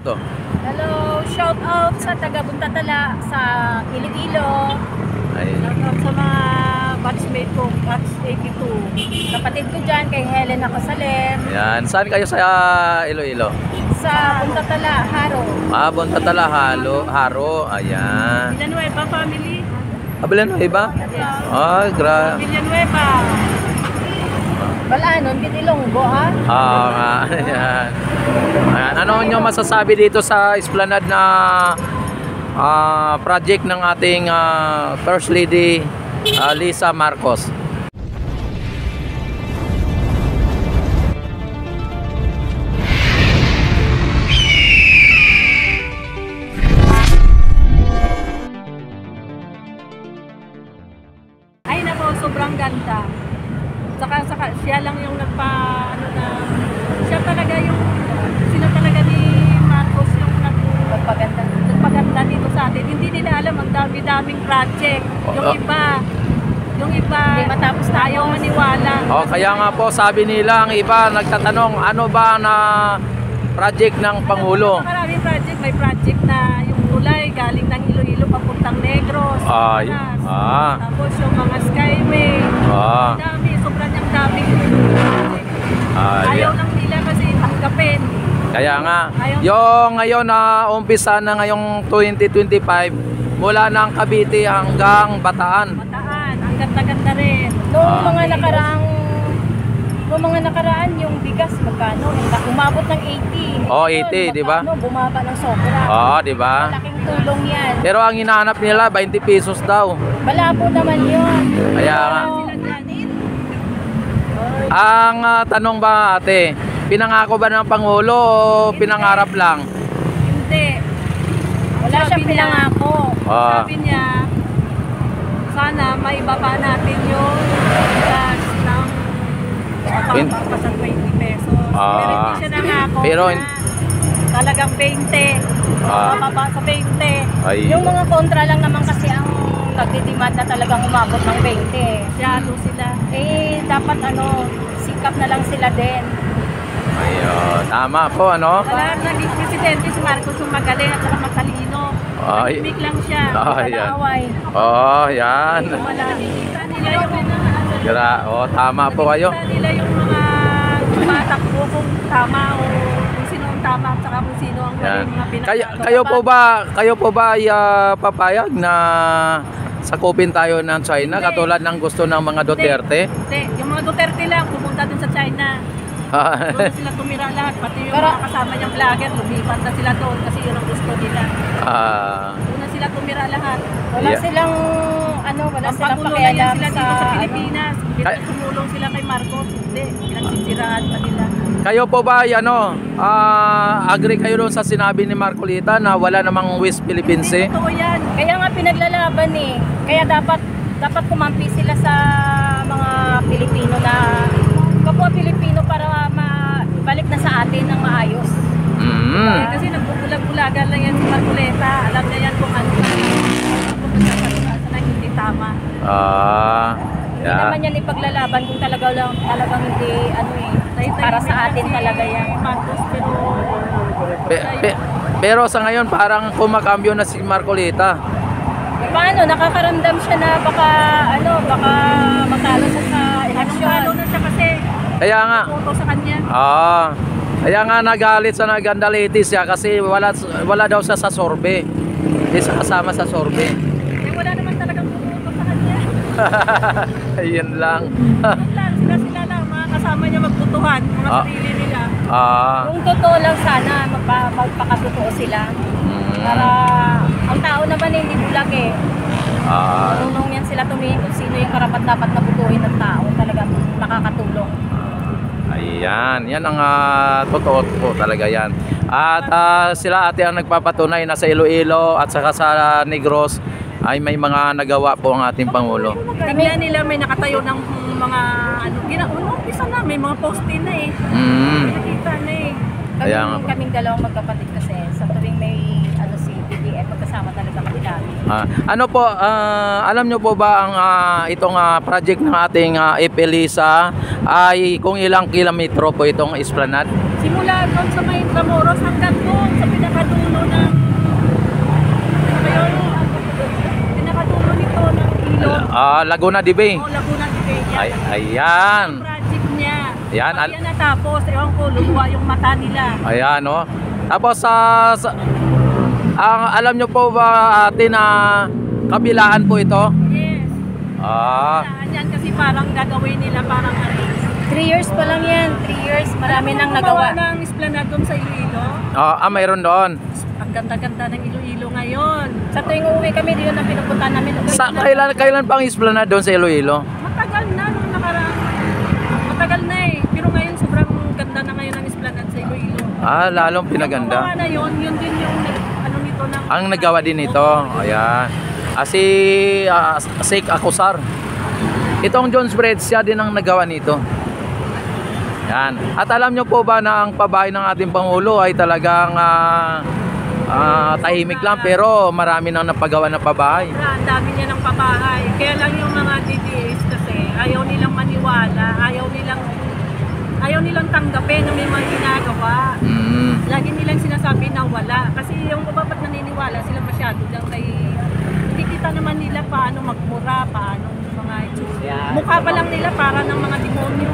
To. Hello, shout out sa taga Buntatala sa Iloilo. Ay. Shout out sa mga batchmate ko, batch 82. Kapatid ko dyan kay Helen Acosalem. Yan. Saan kayo sa Iloilo? Sa Buntatala, Haro. Buntatala, Haro. Ayan. Villanueva family. Villanueva? Yes. Ay, Villanueva. Balanon, Ilonggo ha? nga. Ayan. Ayan. Ano nyo masasabi dito sa Esplanade na project ng ating First Lady Lisa Marcos? Ay nako, sobrang ganda. Saka siya lang yung siya talaga ni Marcos yung nagpaganda dito sa atin. Hindi nila alam ang dami-daming project. Yung iba hindi matapos tayo maniwala. Kaya nga po sabi nila, ang iba nagtatanong ano ba na project ng Pangulo? Maraming project. May project na yung tulay galing ng Iloilo papuntang Negros. Tapos yung mga skyway. Sobrang yung dami. Ayaw lang nila kasi tanggapin. Kaya nga, yung ngayon na umpisa na ngayong 2025 mula ng Cavite hanggang Bataan. Ang ganda-ganda rin. Noong mga nakaraan yung bigas magkano? Umabot ng 80. 80, di ba? Bumaba ng sobra. Di ba? Malaking tulong yan. Pero ang hinahanap nila 20 pesos daw. Malabo naman yun. Kaya nga. Ang tanong ba ate, pinangako ba ng Pangulo o pinangarap lang? Hindi. Wala siyang pinangako. Sabi niya, sana maibaba natin yung gas ng pa sa 20 pesos. Pero hindi siya nangako na talagang 20. Mababa sa 20. Yung mga kontra lang naman kasi ang nagdidemand na talagang umabot ng 20. Siyado sila. Dapat sikap na lang sila din. Ayun, tama po Wala naging presidente si Marcos yung magaling at saka matalino. Tahimik lang siya. Away. Yan. Wala. Nakikita nila yung tama po kayo. Nakikita nila yung mga tumatakbo kung tama o kung sino ang tama at saka kung sino ang mga pinagkakaroon. Kayo po ba ay papayag na sakupin tayo ng China katulad ng gusto ng mga Duterte? Hindi. Yung mga Duterte lang pumunta dun sa China. Doon sila tumira lahat. Pati yung mga kasama niyang vlogger, lumipat na sila doon kasi yun ang gusto nila. Doon na sila tumira lahat. Wala silang pakialam sa Pilipinas. Tumulong sila kay Marcos. Hindi. Pinagsisiraan pa nila. Kayo po ba agree kayo doon sa sinabi ni Marcolita na wala namang West Philippines Sea? Hindi totoo yan. Kaya nga pinaglalaban Kaya dapat kumampi sila sa mga Pilipino na kapwa Pilipino para balik na sa atin ng maayos. Kasi nagbubulag-bulagan lang yan si Marcoleta. Alam niya yan kung ano na hindi tama. Hindi naman yan ipaglalaban kung talagang hindi para sa atin talaga yan. Pero sa ngayon parang kumakambyo na si Marcolita. Paano? Nakakaramdam siya na baka matalo siya sa eleksyon. Matalo na siya kasi kaya nga sa kanya. Kaya nga nagalit sa nagandalitis siya kasi wala daw siya sa sorbe. Hindi siya kasama sa sorbe. Wala naman talagang pumunto sa kanya. Ayun lang. Sila lang, mga kasama niya magtutuhan, mga sarili nila. Kung totoo lang sana, magpakatotoo sila. Para ang tao naman hindi bulag Marunong yan sila tumingin kung sino yung karapat dapat na butuhin ng tao. Talagang makakatulong. Ayan, yan ang totoo po talaga yan. At sila ate ang nagpapatunay na sa Iloilo at saka sa Negros ay may mga nagawa po ang ating Pangulo. Tingnan nila may nakatayo ng mga isa na, may mga post-in na nakita na kaming dalawang magkapatid kasi sa tuwing may si BBM magkasama talaga kami dami. Ano po, alam nyo po ba ang itong project ng ating Lisa ay kung ilang kilometro po itong Esplanade? Simula doon sa may Tramuros hanggang doon sa pinaka Laguna de Bay. O, Laguna de Bay. Yan. Ayan. Yung project niya. Ayan, Pag yan natapos, ewan ko, luluwa yung mata nila. Ayan, no? Tapos, alam nyo po ba ate na kabilaan po ito? Yes. Yan kasi parang gagawin nila parang 3 years pa lang yan. 3 years. Marami nang gumawa nagawa. ng esplanade doon sa Iloilo. Mayroon doon. Ang ganda-ganda ng Iloilo ngayon. Sa tuwing uuwi kami, yun ang pinupuntahan namin. Kailan pang esplanade doon sa Iloilo? Matagal na nung nakaraan. Matagal na eh. Pero ngayon sobrang ganda na ngayon ang esplanade sa Iloilo. Lalong pinaganda. Yung na yun din yung ano nito ng... Ang nagawa din ito. Ayan. Si Sheikh Akusar. Itong John's Bread, siya din ang nagawa nito. Yan. At alam nyo po ba na ang pabahay ng ating Pangulo ay talagang tahimik lang pero marami nang napagawa na pabahay. Ang dami niya ng pabahay. Kaya lang yung mga DDS kasi ayaw nilang maniwala, ayaw nilang tanggapin na may mga ginagawa. Lagi nilang sinasabi na wala. Kasi yung babapat naniniwala sila masyado lang kay nakikita naman nila paano magmura, paano mga itsura. Mukha pa lang nila para ng mga demonyo.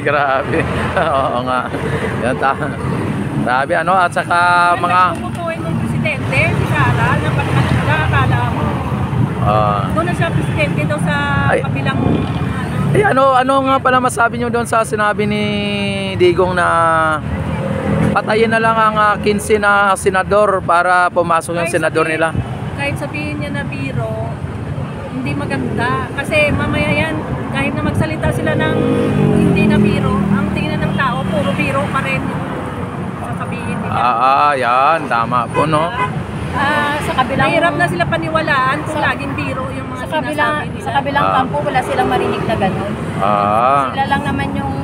Grabe. Oo nga. Yan grabe ano at saka mga Pupupuin ng presidente, si Sara, na akala mo. Doon na siya presidente daw sa kabilang ano nga pala masabi nyo doon sa sinabi ni Digong na patayin na lang ang 15 na senador para pumasok yung senador nila? Kahit sabihin niya na biro, hindi maganda. Kasi mamaya yan, kahit na magsalita sila ng hindi na biro, ang tingin ng tao, puro biro pa rin yung sasabihin nila. Yan. Tama po, no? Sa kabilang... Mahirap na sila paniwalaan kung laging biro yung mga sinasabi nila. Sa kabilang kampo, wala silang marinig na gano'n. Sila lang naman yung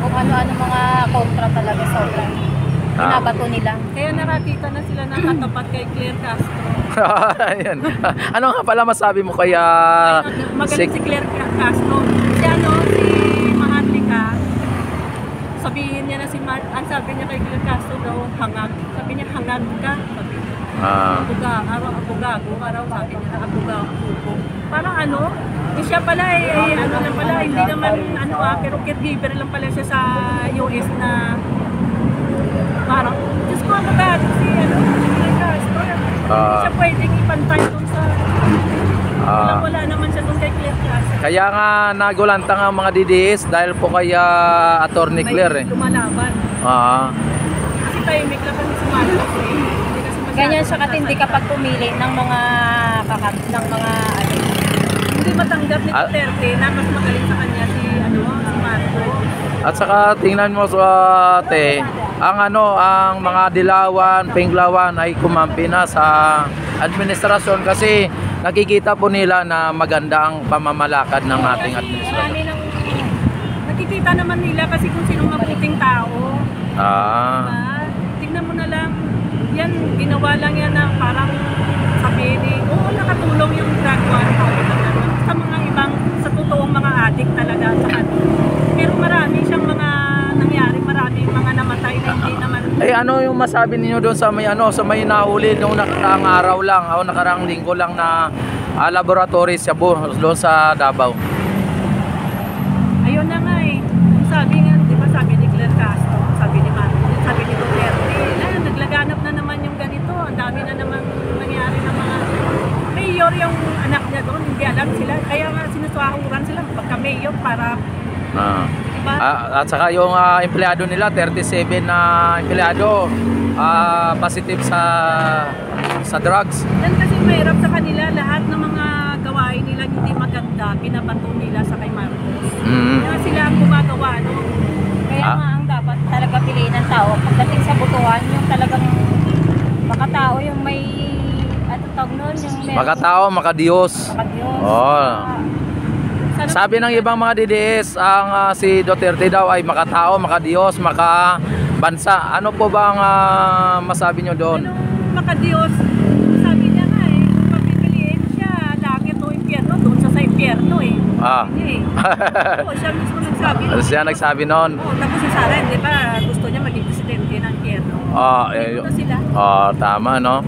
kung ano-ano mga kontra talaga sobrang binabato nila. Kaya nakakita na sila ng katapat kay Claire Castro. Ayan. Ano nga pala masabi mo kaya magaling si Claire Castro. Si Maharlika, sabihin niya na ang sabi niya kay Claire Castro daw, hangag. Sabi niya, hangag ka. Sabi niya, abugago, araw sabi niya na abugago. Parang ano, siya pala ano lang pala, hindi naman pero caregiver lang pala siya sa US na parang, Diyos ko, abogado si Claire Castro. Hindi siya pwedeng ipantay doon sa... wala naman siya doon kay Claire Castro. Kaya nga nagulantang ang mga DDS dahil po kay Attorney Claire. May lumalaban. Kasi tahimik lang kami sumalas Ganyan siya katindi kapag pumili ng mga hindi matanggap ni Duterte na mas magaling sa kanya si Marco. At saka tingnan mo sa ate, ang mga Dilawan, Pinglawan ay kumampi na sa administrasyon kasi nakikita po nila na maganda ang pamamalakad ng ating administrasyon. Nakikita naman nila kasi kung sinong mabuting tao. Tingnan mo na lang, yan, ginawa lang yan na parang sabihin nakatulong yung drug sa mga ibang, sa totoong mga adik talaga sa kanya. Pero marami siyang mga nangyari, marami mga namatay na hindi naman. Ano yung masabi niyo doon sa may nahuli noong nakaraang araw lang o nakaraang linggo lang na laboratory sa doon sa Davao? Ayun na nga sabi nga, di ba sabi ni Claire Castro, sabi ni Duterte, naglaganap na naman yung ganito, ang dami na naman nangyari ng mga mayor yung anak niya doon, hindi alam sila, kaya nga sinusuahuran sila pagka mayor para diba? At saka yung empleyado nila 37 na empleyado positive sa drugs. Yan kasi mahirap sa kanila, lahat ng mga gawain nila hindi maganda, binabato nila sa kay Marcos. Kaya sila ang gumagawa, Kaya nga ang dapat talaga piliin ng tao pagdating sa butuan, yung talagang makatao, yung may tawag nun, yung makatao, makadiyos. Sabi ng ibang mga DDS, si Duterte daw ay makatao, makadiyos, makabansa. Ano po ba ang masabi nyo doon? Makadiyos, sabi niya nga papipiliin siya, langit o impyerno, doon siya sa impyerno siya mismo nagsabi. Siya nagsabi noon. Tapos si Sara, di ba, gusto niya maging presidente ng impyerno. Sila. Tama, no?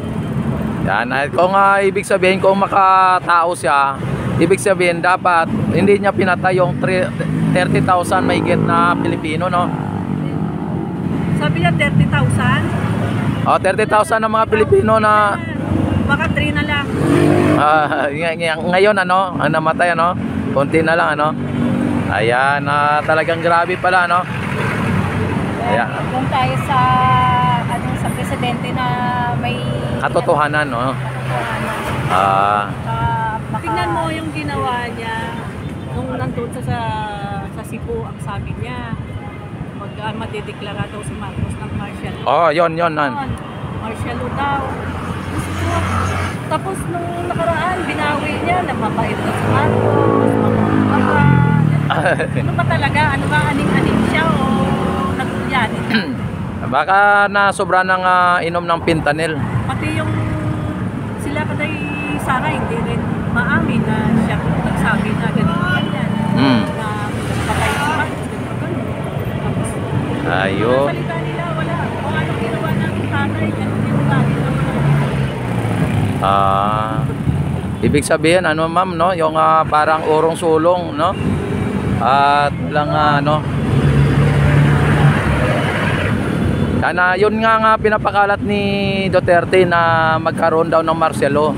Yan, kung ibig sabihin kung makatao siya, Ibig sabihin dapat hindi niya pinatay yung 30,000 mahigit na Pilipino, no? Sabi niya 30,000. Oh, 30,000 na mga Pilipino na Baka 3 na lang. ngayon ano, ang namatay ano, konti na lang ano. Ayan, talagang grabe pala no. Kaya Ayan. doon tayo sa sa presidente na may Katotohanan no. katotohanan. Baka, Tingnan mo yung ginawa niya nung nandun sa Cebu, ang sabi niya madideklara daw si Marcos ng martial law. Oh, yon nan. Martial law daw. Tapos nung nakaraan, binawi niya na mabait na si Marcos, mababa. Ano ba talaga? Ano ba? Aning-aning siya o nagulyanin siya? Baka na sobra ng inom ng fentanyl. Pati yung sila katay Sara hindi rin maamin na siya nagsabi na ganyan. Na patay si Marcos, ganyan. Tapos, Ayun. salita nila, wala. Kung ano ginawa ng tatay, ganyan yung lagi naman. Ibig sabihin ano ma'am no, yung parang urong sulong no. At lang ano. Kana yun nga pinapakalat ni Duterte na magkaroon daw ng martial law.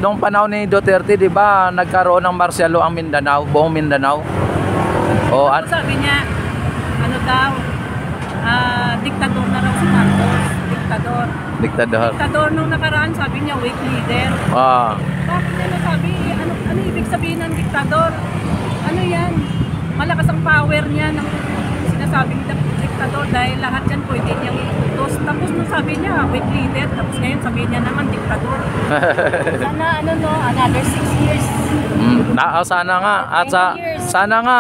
Nung panahon ni Duterte, 'di ba, nagkaroon ng martial law ang Mindanao, buong Mindanao. O Sabi niya, ano daw, diktador na raw si Marcos. Diktador. Diktador nung nakaraan, sabi niya, weak leader. Bakit niya nasabi, ano ibig sabihin ng diktador? Ano yan? Malakas ang power niya ng sinasabing diktador dahil lahat yan pwede niyang iutos. Tapos nung sabi niya, weak leader, tapos ngayon sabihin niya naman diktador. sana another 6 years. Sana nga at 20 years. sana nga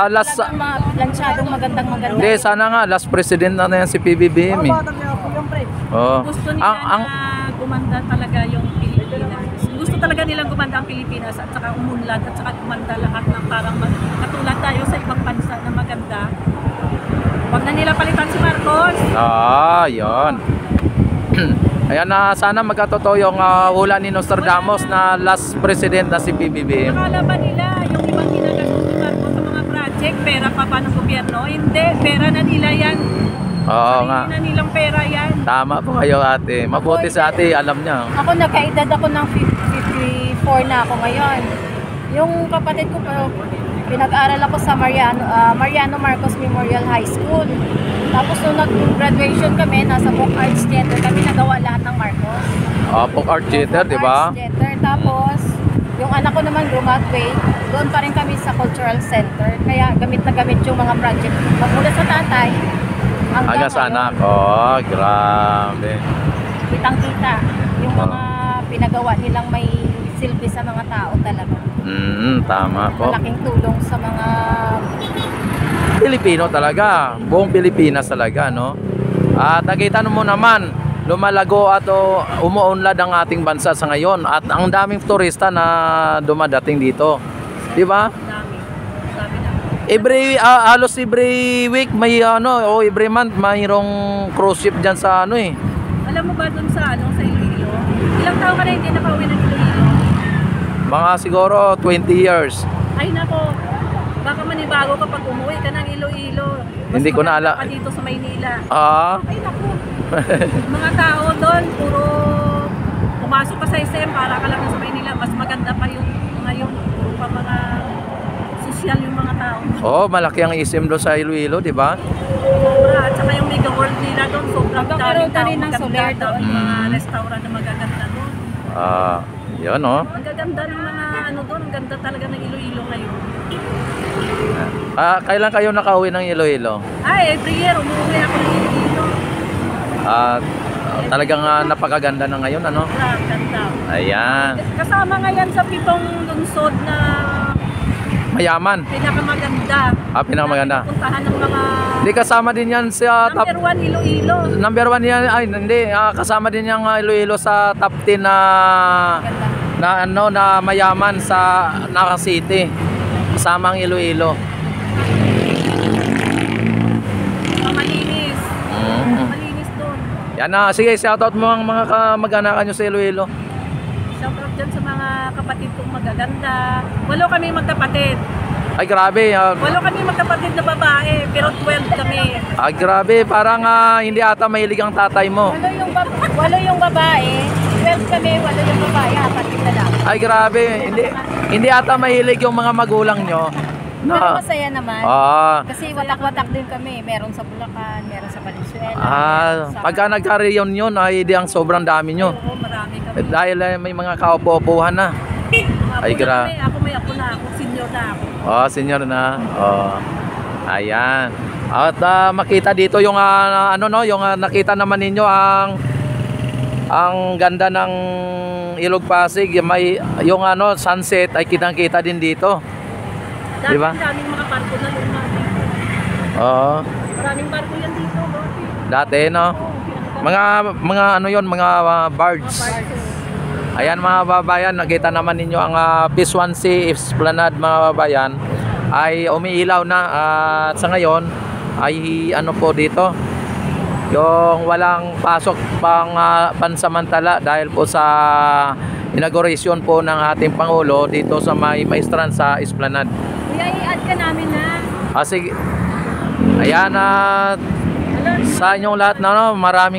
last Talagang mga plansyadong magandang. hindi sana nga last president na yan si PBBM eh. Gusto nila na gumanda talaga yung Pilipinas. Gusto talaga nilang gumanda ang Pilipinas at saka umunlad at saka gumanda lahat ng parang katulad tayo sa ibang bansa na maganda. Huwag na nila palitan si Marcos. Yun. Ayan sana magkatotoo yung hula ni Nostradamus na last president na si PBBM. Nakala ba nila yung ibang ginagastos ni Marcos sa mga project, pera pa ba ng gobyerno? Hindi, pera na nila yan. Oo nga. Sarili na nilang pera yan. Tama po kayo ate. Mabuti sa ate, alam niya. Ako nagkaedad ako ng 54 na ako ngayon. Yung kapatid ko pinag-aral ako sa Mariano Marcos Memorial High School. Tapos nung nag-graduation kami, nasa Book Arts Theater kami nagawa lahat ng Marcos. Book Art Theater, di ba? Arts Theater. Tapos, yung anak ko naman graduate, doon pa rin kami sa Cultural Center. Kaya gamit na gamit yung mga project. Magmula sa tatay, Hanggang sa anak. Grabe. kitang-kita yung mga pinagawa nilang may silbi sa mga tao talaga. Tama po. Malaking tulong sa mga Pilipino talaga. Buong Pilipinas talaga, no? At nakita mo naman, lumalago at umuunlad ang ating bansa sa ngayon. At ang daming turista na dumadating dito. Di ba? Dami. Sabi na. Halos every week may every month mayroong cruise ship diyan sa Alam mo ba dun sa Iloilo? Ilang taon ka na hindi nakauwi ng Iloilo? mga siguro 20 years. Ay nako, baka manibago kapag umuwi ka ng Iloilo. Hindi ko na Pa dito sa Maynila. Ay nako, mga tao doon, puro pumasok ka sa SM, para ka lang sa Maynila. Mas maganda pa yung ngayon, puro pa mga sosyal yung mga tao. Malaki ang SM doon sa Iloilo, di ba? At saka yung mega world nila doon, sobrang daming tao, rin ng maganda solar daw, doon. yung mga restaurant na magaganda doon. Yun, Ang gaganda ng mga doon, ang ganda talaga ng Iloilo ngayon. Kailan kayo nakauwi ng Iloilo? Every year, umuwi ako ng Iloilo. Talagang napakaganda na ngayon, ano? Ganda. Ayan. Kasama nga yan sa 7 lungsod na Mayaman. pinakamaganda. Pinakamaganda. Na puntahan ng mga Hindi kasama din yan sa top. number 1 Iloilo. Number 1 yan. Ay, hindi. Kasama din yung Iloilo sa top 10 na mayaman sa Naga City. Kasama ang Iloilo. Malinis. Malinis doon. Yan na. Sige, shoutout mo ang mga kamag-anakan nyo sa Iloilo. Shoutout dyan sa mga kapatid kong magaganda. 8 kami magkapatid. Ay grabe. 8 kami magkapatid na babae, pero 12 kami. Ay grabe, parang hindi ata mahilig ang tatay mo. Walo yung babae, 12 kami, walo yung babae, apat na lang. Ay grabe, hindi ata mahilig yung mga magulang nyo. Pero Na, masaya naman. Kasi watak-watak din kami. Meron sa Bulacan, meron sa Valenzuela. Pagka nagka-reunion ay di ang sobrang dami nyo. Oo, marami kami. Dahil may mga kaupo-upuhan na. Ay, gra- Ako may ako na ako, senior na ako. Senior na. Ayan. At makita dito yung yung nakita naman ninyo ang ganda ng Ilog Pasig. May yung sunset ay kitang-kita din dito. Diba? Daming mga barko na luma dito. Maraming barko yan dito. Dati no. Mga mga barge. Ayan mga babayan, nakita naman ninyo ang Phase 1C Esplanade mga babayan ay umiilaw na at sa ngayon ay po dito yung walang pasok pansamantala dahil po sa inauguration po ng ating Pangulo dito sa may maestran sa Esplanade. Kuya, i-add ka namin na. Sige. Ayan sa inyong lahat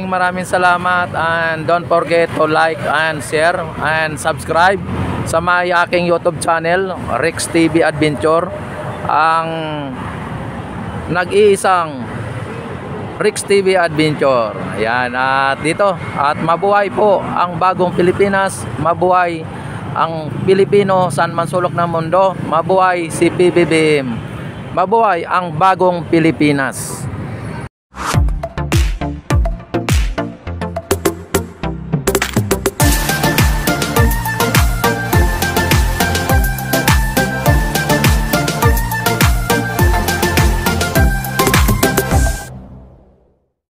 maraming salamat and don't forget to like and share and subscribe sa may aking YouTube channel Rex TV Adventure, ang nag-iisang Rex TV Adventure. Ayan, at dito at mabuhay po ang bagong Pilipinas, mabuhay ang Pilipino saan man sulok ng mundo, mabuhay si PBBM, mabuhay ang bagong Pilipinas.